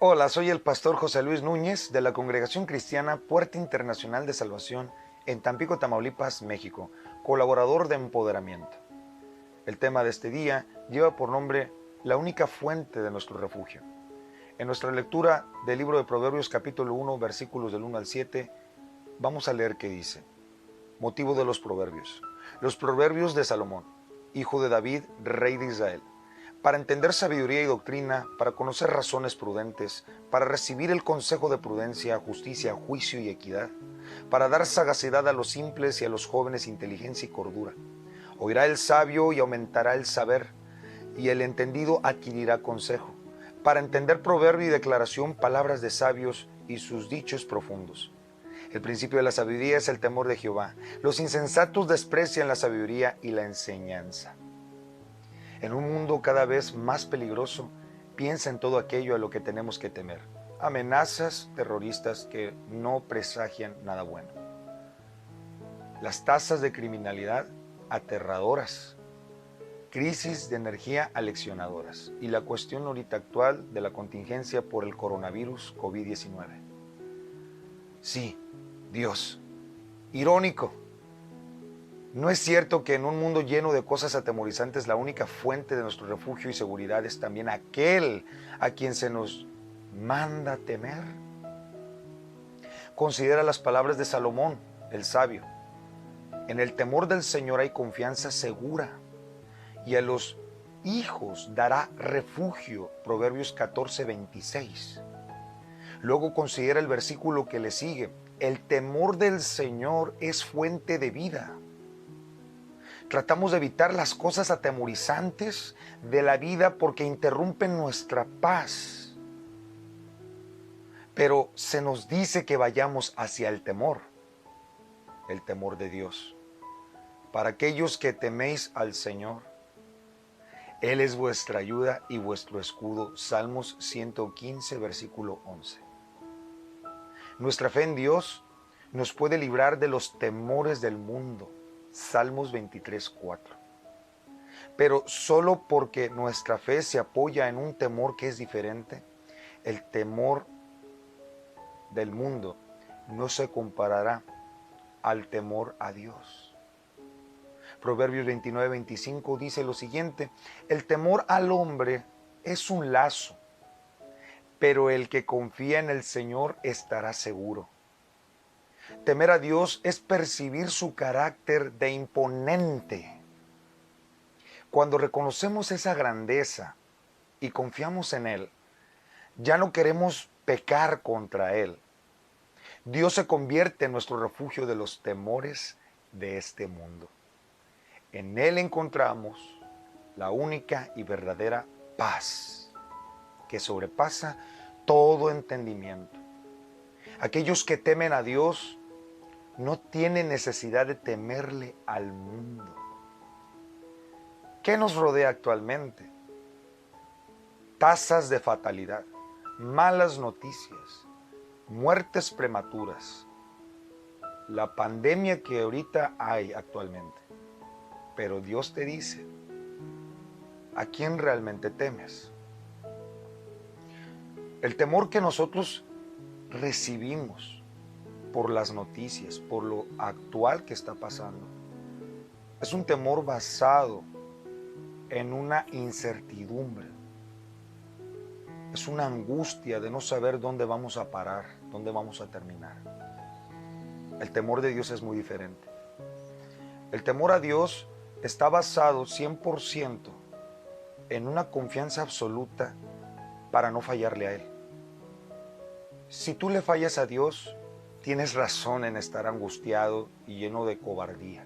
Hola, soy el pastor José Luis Núñez de la Congregación Cristiana Puerta Internacional de Salvación en Tampico, Tamaulipas, México, colaborador de empoderamiento. El tema de este día lleva por nombre La única fuente de nuestro refugio. En nuestra lectura del libro de Proverbios capítulo 1, versículos del 1 al 7, vamos a leer qué dice. Motivo de los proverbios. Los proverbios de Salomón, hijo de David, rey de Israel. Para entender sabiduría y doctrina, para conocer razones prudentes, para recibir el consejo de prudencia, justicia, juicio y equidad, para dar sagacidad a los simples y a los jóvenes inteligencia y cordura. Oirá el sabio y aumentará el saber, y el entendido adquirirá consejo. Para entender proverbio y declaración, palabras de sabios y sus dichos profundos. El principio de la sabiduría es el temor de Jehová. Los insensatos desprecian la sabiduría y la enseñanza. En un mundo cada vez más peligroso, piensa en todo aquello a lo que tenemos que temer. Amenazas terroristas que no presagian nada bueno. Las tasas de criminalidad aterradoras. Crisis de energía aleccionadoras. Y la cuestión ahorita actual de la contingencia por el coronavirus COVID-19. Sí, Dios. Irónico. ¿No es cierto que en un mundo lleno de cosas atemorizantes la única fuente de nuestro refugio y seguridad es también aquel a quien se nos manda temer? Considera las palabras de Salomón, el sabio. En el temor del Señor hay confianza segura y a los hijos dará refugio. Proverbios 14:26. Luego considera el versículo que le sigue. El temor del Señor es fuente de vida. Tratamos de evitar las cosas atemorizantes de la vida porque interrumpen nuestra paz. Pero se nos dice que vayamos hacia el temor de Dios. Para aquellos que teméis al Señor, Él es vuestra ayuda y vuestro escudo. Salmos 115, versículo 11. Nuestra fe en Dios nos puede librar de los temores del mundo. Salmos 23:4. Pero solo porque nuestra fe se apoya en un temor que es diferente, el temor del mundo no se comparará al temor a Dios. Proverbios 29:25 dice lo siguiente: el temor al hombre es un lazo, pero el que confía en el Señor estará seguro. Temer a Dios es percibir su carácter de imponente. Cuando reconocemos esa grandeza y confiamos en Él, ya no queremos pecar contra Él. Dios se convierte en nuestro refugio de los temores de este mundo. En Él encontramos la única y verdadera paz que sobrepasa todo entendimiento. Aquellos que temen a Dios no tienen necesidad de temerle al mundo. ¿Qué nos rodea actualmente? Tasas de fatalidad, malas noticias, muertes prematuras, la pandemia que ahorita hay actualmente. Pero Dios te dice, ¿a quién realmente temes? El temor que nosotros recibimos por las noticias, por lo actual que está pasando, es un temor basado en una incertidumbre. Es una angustia de no saber dónde vamos a parar, dónde vamos a terminar. El temor de Dios es muy diferente. El temor a Dios está basado 100% en una confianza absoluta para no fallarle a Él. Si tú le fallas a Dios, tienes razón en estar angustiado y lleno de cobardía.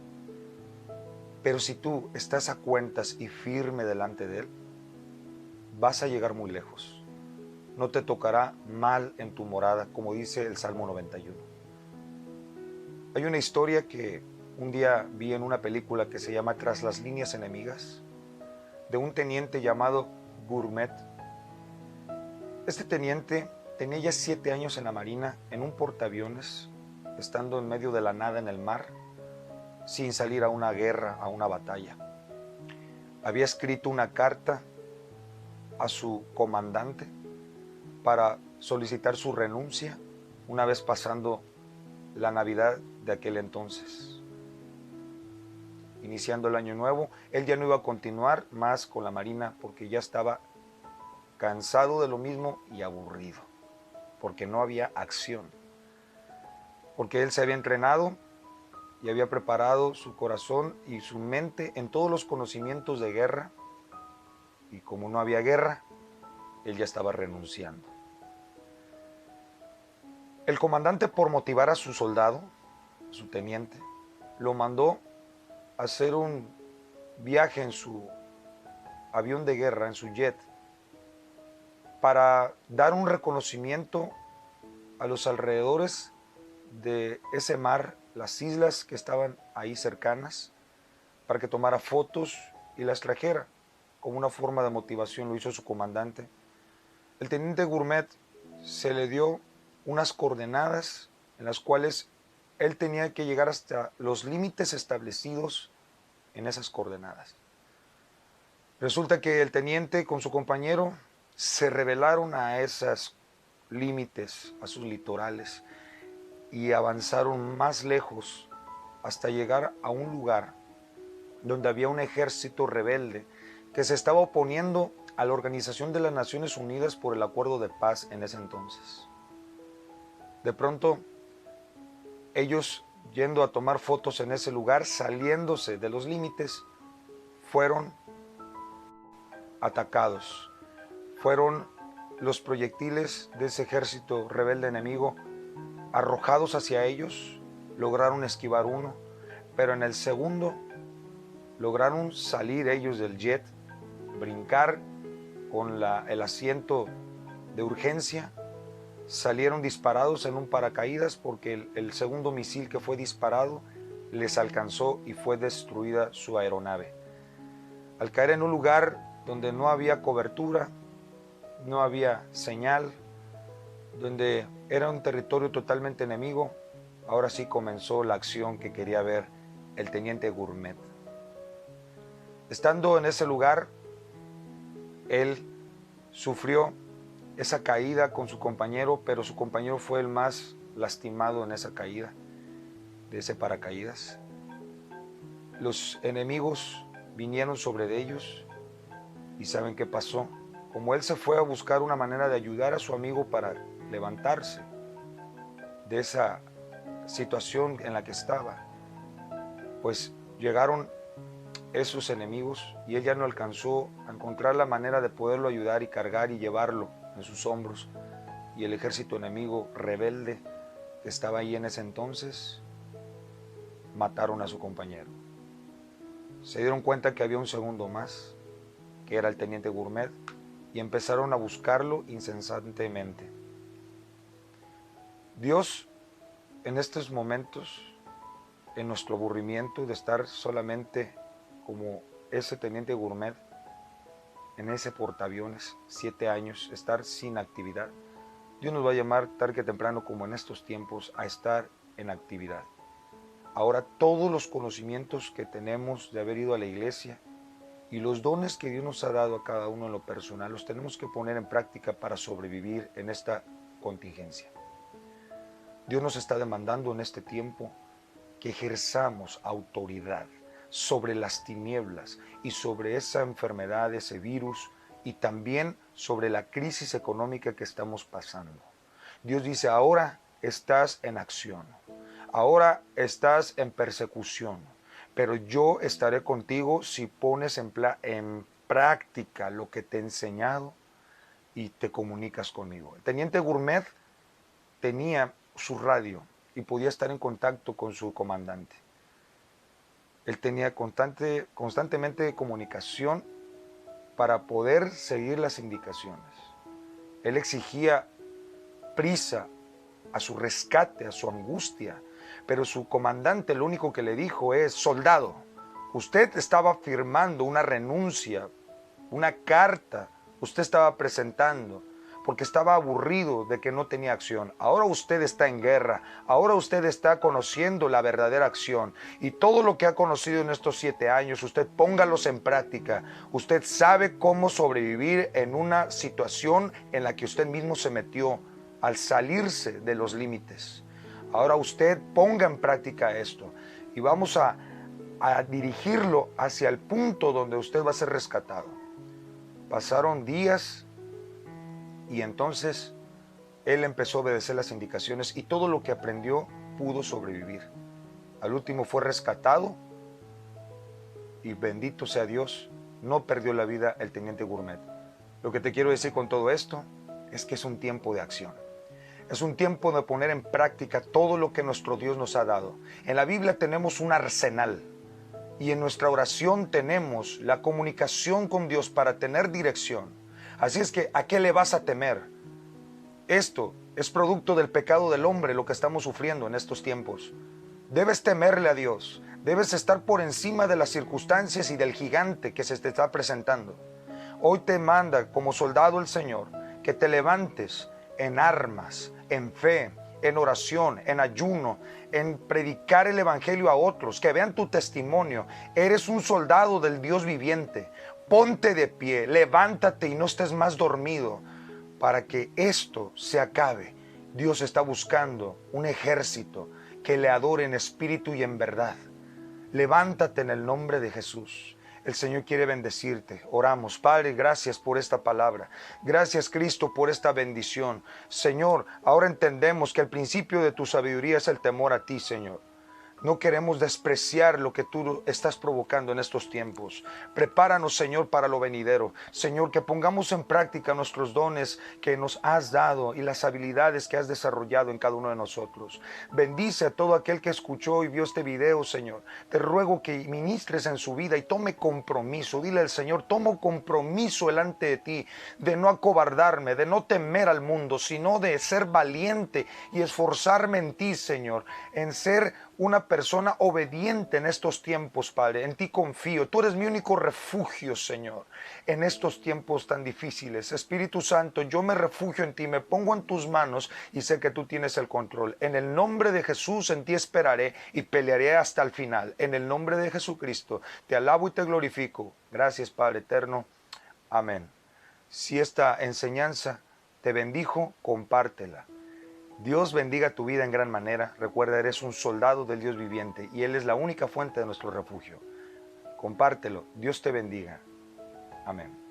Pero si tú estás a cuentas y firme delante de Él, vas a llegar muy lejos. No te tocará mal en tu morada, como dice el Salmo 91. Hay una historia que un día vi en una película que se llama Tras las líneas enemigas, de un teniente llamado Gourmet. Este teniente tenía ya 7 años en la marina, en un portaaviones, estando en medio de la nada en el mar, sin salir a una guerra, a una batalla. Había escrito una carta a su comandante para solicitar su renuncia una vez pasando la Navidad de aquel entonces. Iniciando el año nuevo, él ya no iba a continuar más con la Marina porque ya estaba cansado de lo mismo y aburrido, porque no había acción, porque él se había entrenado y había preparado su corazón y su mente en todos los conocimientos de guerra, y como no había guerra, él ya estaba renunciando. El comandante, por motivar a su soldado, su teniente, lo mandó a hacer un viaje en su avión de guerra, en su jet, para dar un reconocimiento a los alrededores de ese mar, las islas que estaban ahí cercanas, para que tomara fotos y las trajera como una forma de motivación. Lo hizo su comandante. El teniente Gourmet se le dio unas coordenadas en las cuales él tenía que llegar hasta los límites establecidos en esas coordenadas. Resulta que el teniente con su compañero se rebelaron a esos límites, a sus litorales, y avanzaron más lejos hasta llegar a un lugar donde había un ejército rebelde que se estaba oponiendo a la Organización de las Naciones Unidas por el acuerdo de paz en ese entonces. De pronto, ellos, yendo a tomar fotos en ese lugar, saliéndose de los límites, fueron atacados. Fueron los proyectiles de ese ejército rebelde enemigo arrojados hacia ellos. Lograron esquivar uno, pero en el segundo lograron salir ellos del jet, brincar con el asiento de urgencia. Salieron disparados en un paracaídas porque el segundo misil que fue disparado les alcanzó y fue destruida su aeronave. Al caer en un lugar donde no había cobertura, no había señal, donde era un territorio totalmente enemigo, ahora sí comenzó la acción que quería ver el teniente Gourmet. Estando en ese lugar, él sufrió esa caída con su compañero, pero su compañero fue el más lastimado en esa caída de ese paracaídas. Los enemigos vinieron sobre ellos y ¿saben qué pasó? Como él se fue a buscar una manera de ayudar a su amigo para levantarse de esa situación en la que estaba, pues llegaron esos enemigos y él ya no alcanzó a encontrar la manera de poderlo ayudar y cargar y llevarlo en sus hombros, y el ejército enemigo rebelde que estaba ahí en ese entonces mataron a su compañero. Se dieron cuenta que había un segundo más, que era el teniente Gourmet, y empezaron a buscarlo incesantemente. Dios, en estos momentos, en nuestro aburrimiento de estar solamente como ese teniente Gourmet en ese portaaviones, 7 años, estar sin actividad, Dios nos va a llamar tarde que temprano, como en estos tiempos, a estar en actividad. Ahora todos los conocimientos que tenemos de haber ido a la iglesia y los dones que Dios nos ha dado a cada uno en lo personal, los tenemos que poner en práctica para sobrevivir en esta contingencia. Dios nos está demandando en este tiempo que ejerzamos autoridad sobre las tinieblas y sobre esa enfermedad, ese virus, y también sobre la crisis económica que estamos pasando. Dios dice, ahora estás en acción, ahora estás en persecución, pero yo estaré contigo si pones en práctica lo que te he enseñado y te comunicas conmigo. El teniente Gourmet tenía su radio y podía estar en contacto con su comandante. Él tenía constantemente comunicación para poder seguir las indicaciones. Él exigía prisa a su rescate, a su angustia, pero su comandante lo único que le dijo es: soldado, usted estaba firmando una renuncia, una carta, usted estaba presentando, porque estaba aburrido de que no tenía acción. Ahora usted está en guerra, ahora usted está conociendo la verdadera acción. Y todo lo que ha conocido en estos 7 años, usted póngalos en práctica. Usted sabe cómo sobrevivir en una situación en la que usted mismo se metió al salirse de los límites. Ahora usted ponga en práctica esto y vamos a dirigirlo hacia el punto donde usted va a ser rescatado. Pasaron días y entonces él empezó a obedecer las indicaciones y todo lo que aprendió pudo sobrevivir. Al último fue rescatado y bendito sea Dios, no perdió la vida el teniente Gourmet. Lo que te quiero decir con todo esto es que es un tiempo de acción. Es un tiempo de poner en práctica todo lo que nuestro Dios nos ha dado. En la Biblia tenemos un arsenal. Y en nuestra oración tenemos la comunicación con Dios para tener dirección. Así es que, ¿a qué le vas a temer? Esto es producto del pecado del hombre, lo que estamos sufriendo en estos tiempos. Debes temerle a Dios. Debes estar por encima de las circunstancias y del gigante que se te está presentando. Hoy te manda como soldado el Señor que te levantes en armas, en fe, en oración, en ayuno, en predicar el evangelio a otros, que vean tu testimonio. Eres un soldado del Dios viviente. Ponte de pie, levántate y no estés más dormido para que esto se acabe. Dios está buscando un ejército que le adore en espíritu y en verdad. Levántate en el nombre de Jesús. El Señor quiere bendecirte. Oramos. Padre, gracias por esta palabra. Gracias, Cristo, por esta bendición. Señor, ahora entendemos que el principio de tu sabiduría es el temor a ti, Señor. No queremos despreciar lo que tú estás provocando en estos tiempos. Prepáranos, Señor, para lo venidero. Señor, que pongamos en práctica nuestros dones que nos has dado y las habilidades que has desarrollado en cada uno de nosotros. Bendice a todo aquel que escuchó y vio este video, Señor. Te ruego que ministres en su vida y tome compromiso. Dile al Señor, tomo compromiso delante de ti de no acobardarme, de no temer al mundo, sino de ser valiente y esforzarme en ti, Señor, en ser una persona obediente en estos tiempos, Padre. En ti confío. Tú eres mi único refugio, Señor, en estos tiempos tan difíciles. Espíritu Santo, yo me refugio en ti, me pongo en tus manos y sé que tú tienes el control. En el nombre de Jesús, en ti esperaré y pelearé hasta el final. En el nombre de Jesucristo, te alabo y te glorifico. Gracias, Padre eterno. Amén. Si esta enseñanza te bendijo, compártela. Dios bendiga tu vida en gran manera. Recuerda, eres un soldado del Dios viviente y Él es la única fuente de nuestro refugio. Compártelo. Dios te bendiga. Amén.